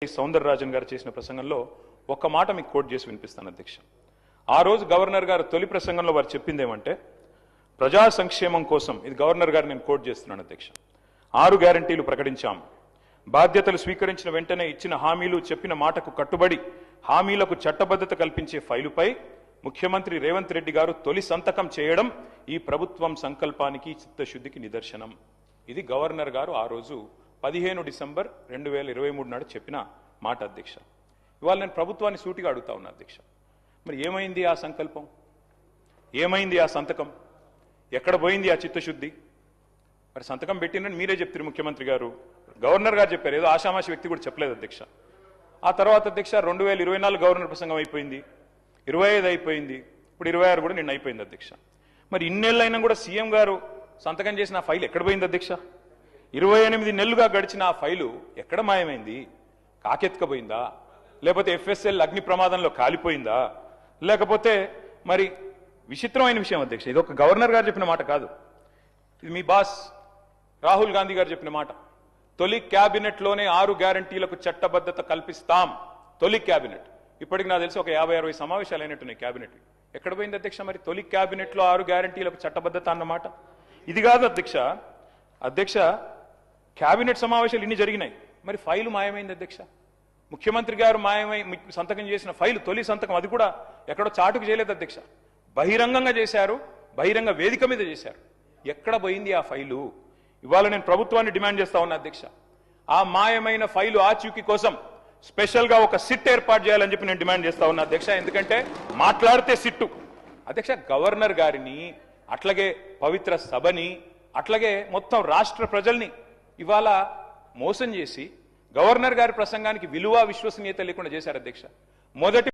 సౌందరరాజన్ గారు చేసిన ప్రసంగంలో ఒక మాట మీకు కోట్ చేసి వినిపిస్తాను అధ్యక్ష. ఆ రోజు గవర్నర్ గారు తొలి ప్రసంగంలో వారు చెప్పింది ఏమంటే ప్రజా సంక్షేమం కోసం, ఇది గవర్నర్ గారు నేను కోట్ చేస్తున్నాను అధ్యక్ష, 6 గ్యారంటీలు ప్రకటించాం. బాధ్యతలు స్వీకరించిన వెంటనే ఇచ్చిన హామీలు చెప్పిన మాటకు కట్టుబడి హామీలకు చట్టబద్ధత కల్పించే ఫైలుపై ముఖ్యమంత్రి రేవంత్ రెడ్డి గారు తొలి సంతకం చేయడం ఈ ప్రభుత్వం సంకల్పానికి చిత్తశుద్ధికి నిదర్శనం. ఇది గవర్నర్ గారు ఆ రోజు 15 డిసెంబర్ 2023 నాడు చెప్పిన మాట అధ్యక్ష. ఇవాళ నేను ప్రభుత్వాన్ని సూటిగా అడుగుతా ఉన్నా అధ్యక్ష, మరి ఏమైంది ఆ సంకల్పం? ఏమైంది ఆ సంతకం? ఎక్కడ పోయింది ఆ చిత్తశుద్ధి? మరి సంతకం పెట్టిందని మీరే చెప్తారు, ముఖ్యమంత్రి గారు, గవర్నర్ గారు చెప్పారు, ఏదో ఆషామాషి వ్యక్తి కూడా చెప్పలేదు అధ్యక్ష. ఆ తర్వాత అధ్యక్ష 2024 గవర్నర్ ప్రసంగం అయిపోయింది, 25 అయిపోయింది, ఇప్పుడు 26 కూడా నిన్న అయిపోయింది అధ్యక్ష. మరి ఇన్నేళ్ళైనా కూడా సీఎం గారు సంతకం చేసిన ఆ ఫైల్ ఎక్కడ పోయింది అధ్యక్ష? 28 నెలలుగా గడిచిన ఆ ఫైలు ఎక్కడ మాయమైంది? కాకెత్తుకపోయిందా? లేకపోతే FSL అగ్ని ప్రమాదంలో కాలిపోయిందా? లేకపోతే మరి విచిత్రమైన విషయం అధ్యక్ష, ఇది ఒక గవర్నర్ గారు చెప్పిన మాట కాదు, ఇది మీ బాస్ రాహుల్ గాంధీ గారు చెప్పిన మాట. తొలి క్యాబినెట్లోనే 6 గ్యారంటీలకు చట్టబద్ధత కల్పిస్తాం. తొలి క్యాబినెట్, ఇప్పటికి నాకు తెలిసి ఒక 50-60 సమావేశాలు అయినట్టున్నాయి క్యాబినెట్. ఎక్కడ పోయింది అధ్యక్ష మరి తొలి క్యాబినెట్లో 6 గ్యారంటీలకు చట్టబద్ధత అన్నమాట? ఇది కాదు అధ్యక్ష. అధ్యక్ష, క్యాబినెట్ సమావేశాలు ఇన్ని జరిగినాయి, మరి ఫైలు మాయమైంది అధ్యక్ష. ముఖ్యమంత్రి గారు మాయమై సంతకం చేసిన ఫైలు, తొలి సంతకం, అది కూడా ఎక్కడో చాటుకు చేయలేదు అధ్యక్ష, బహిరంగంగా చేశారు, బహిరంగ వేదిక మీద చేశారు. ఎక్కడ పోయింది ఆ ఫైలు? ఇవాళ నేను ప్రభుత్వాన్ని డిమాండ్ చేస్తా ఉన్నా అధ్యక్ష, ఆ మాయమైన ఫైలు ఆచూకీ కోసం స్పెషల్ గా ఒక సిట్ ఏర్పాటు చేయాలని చెప్పి నేను డిమాండ్ చేస్తా ఉన్నా అధ్యక్ష. ఎందుకంటే మాట్లాడితే సిట్టు అధ్యక్ష, గవర్నర్ గారిని, అట్లాగే పవిత్ర సభని, అట్లాగే మొత్తం రాష్ట్ర ప్రజల్ని ఇవాళ మోసం చేసి గవర్నర్ గారి ప్రసంగానికి విలువ విశ్వసనీయత లేకుండా చేశారు అధ్యక్ష. మొదటి